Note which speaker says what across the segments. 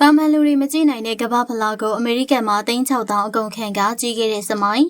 Speaker 1: တာမန်လူတွေမကြည့်နိုင်တဲ့ကမ္ဘာဖလားကိုအမေရိကန်မှာ36,000အကုန်ခံကကြီးခဲ့တဲ့စမိုင်း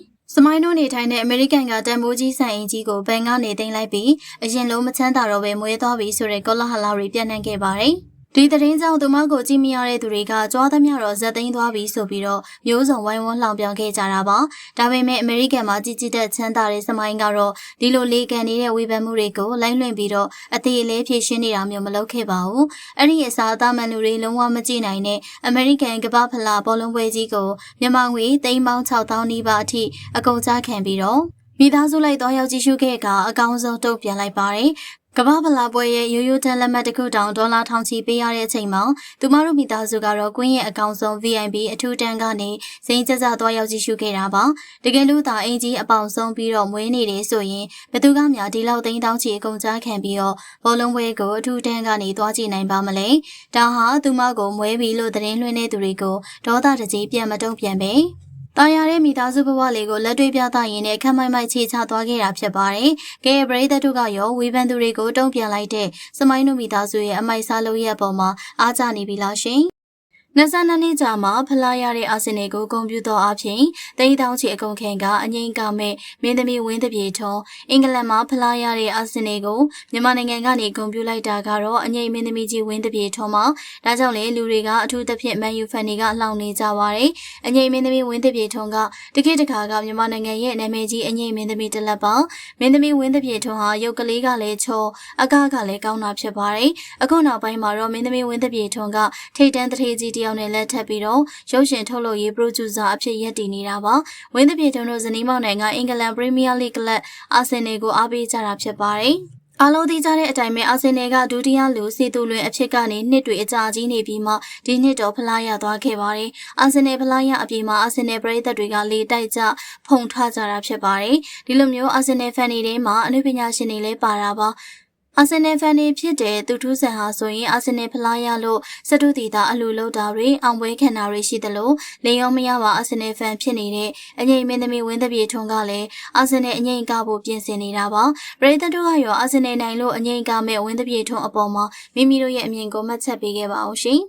Speaker 1: တို့နေထိုင်တဲ့အမေရိကန်ကတန်မိုးကြီးဆိုင်အင်ကြီးကိုဘန်ကနေသိမ်းလိုက်ပြီးအရင်လုံးမချမ်းသာတော့ပဲမွေးသွားပြီဆိုတဲ့ကောလာဟလတွေပြန့်နှံ့ခဲ့ပါတယ်။ဒီသတင်းကြောင့်သူမကိုကြည့်မရတဲ့သူတွေကကြွားသမျှတော့ဇက်သိမ်းသွားပြီဆိုပြီးတော့မျိုးစုံဝိုင်းဝန်းလှောင်ပြောင်ခဲ့ကြတာပါ။ဒါပေမဲ့အမေရိကန်မှာကြီးကြီးတဲ့ချမ်းသာတဲ့စမိုင်းကတော့ဒီလိုလေကန်နေတဲ့ဝေဖန်မှုတွေကိုလိုက်လွှင့်ပြီးတော့အသေးအလဲဖြည့်ရှင်းနေတာမျိုးမလုပ်ခဲ့ပါဘူး။အဲ့ဒီအစားတာမန်လူတွေလုံးဝမကြည့်နိုင်တဲ့အမေရိကန်ကမ္ဘာဖလားဘောလုံးပွဲကြီးကိုမြန်မာငွေ3,600,000နီးပါးအထိအကုန်ကျခံပြီးတော့မိသားစုလိုက်တော့ရောက်ကြည့်ရှုခဲ့ကအကောင်းဆုံးတုံ့ပြန်လိုက်ပါတယ်။ကမ္ဘာဖလားပွဲရဲ့ရိုးရိုးတန်လက်မှတ်တစ်ခုတောင်ဒေါ်လာထောင်ချီပေးရတဲ့အချိန်မှာသူမတို့မိသားစုကတော့ကွင်းရဲ့အကောင်းဆုံး VIP အထူးတန်းကနေစိမ်းကြကြသွားရောက်ကြည့်ရှုခဲ့တာပါတကယ်လို့သာအင်ကြီးအပေါင်ဆုံးပြီးတော့မွေးနေတယ်ဆိုရင်ဘယ်သူကများဒီလောက်3,000ချီအကုန်ကြားခံပြီးတော့ဘောလုံးပွဲကိုအထူးတန်းကနေသွားကြည့်နိုင်ပါမလဲဒါဟာသူမကိုမွေးပြီလို့သတင်းလွှင့်တဲ့သူတွေကိုဒေါသတကြီးပြန်မတုံ့ပြန်ပဲတာယာတဲ့မိသားစုဘဝလေးကိုလက်တွေ့ပြသရင်းနဲ့ခမ်းမိုက်မိုက်ချေချသွားခဲ့တာဖြစ်ပါတယ်။ကဲပရိသတ်တို့ကရောဝေဖန်သူတွေကိုတုံ့ပြန်လိုက်တဲ့စမိုင်းတို့မိသားစုရဲ့အမိုက်စားလုပ်ရက်ပေါ်မှာအားကျနေပြီလားရှင်။22နှစ်ကြာမှဖလားရတဲ့အာဆင်နယ်ကိုဂုဏ်ပြုသောအဖြစ်3,000ချီအကုန်ခံကအငိမ့်ကမဲ့မင်းသမီးဝင်းတပြေထုံးအင်္ဂလန်မှာဖလားရတဲ့အာဆင်နယ်ကိုမြန်မာနိုင်ငံကနေဂုဏ်ပြုလိုက်တာကတော့အငိမ့်မင်းသမီးကြီးဝင်းတပြေထုံးမှာဒါကြောင့်လေလူတွေကအထူးသဖြင့်မန်ယူဖန်တွေကလှောင်နေကြပါတယ်အငိမ့်မင်းသမီးဝင်းတပြေထုံးကတခေတ်တခါကမြန်မာနိုင်ငံရဲ့နာမည်ကြီးအငိမ့်မင်းသမီးတစ်လက်ပါမင်းသမီးဝင်းတပြေထုံးဟာရုပ်ကလေးကလည်းချောအကကလည်းကောင်းတာဖြစ်ပါတယ်အခုနောက်ပိုင်းမှာတော့မင်းသမီးဝင်းတပြေထုံးကထိတ်တန်းတထေးကြီးတယောက်နဲ့လက်ထပ်ပြီးတော့ရုပ်ရှင်ထုတ်လုပ်ရေး producer အဖြစ်ရပ်တည်နေတာပါဝင်းတပြေထုံးတို့ဇနီးမောင်နှံကအင်္ဂလန် Premier League ကလပ်အာဆင်နယ်ကိုအားပေးကြတာဖြစ်ပါတယ်အားလုံးသိကြတဲ့အတိုင်းပဲအာဆင်နယ်ကဒုတိယလူစီတူလွင်အဖြစ်ကနေနှစ်တွေအကြာကြီးနေပြီးမှဒီနှစ်တော့ဖလားရသွားခဲ့ပါတယ်။အာဆင်နယ်ဖလားရအပြင်မှာအာဆင်နယ်ပရိသတ်တွေကလေတိုက်ကြဖုန်ထကြတာဖြစ်ပါတယ်။ဒီလိုမျိုးအာဆင်နယ်ဖန်တွေထဲမှာအနုပညာရှင်တွေလည်းပါတာပါ။အာဆင်နယ်ဖန်တွေဖြစ်တဲ့သူထူးဆန်ဟာဆိုရင်အာဆင်နယ်ဖလားရလို့စတုတီတာအလူလောက်တာတွေအောင်ပွဲခံတာတွေရှိသလိုလေယောမရပါအာဆင်နယ်ဖန်ဖြစ်နေတဲ့အငိမ့်မင်းသမီးဝင်းတပြေထုံးကလည်းအာဆင်နယ်အငိမ့်ကဖို့ပြင်ဆင်နေတာပါပရိသတ်တို့ကရောအာဆင်နယ်နိုင်လို့အငိမ့်ကမဲ့ဝင်းတပြေထုံးအပေါ်မှာမိမိတို့ရဲ့အမြင်ကိုမှတ်ချက်ပေးခဲ့ပါအောင်ရှင်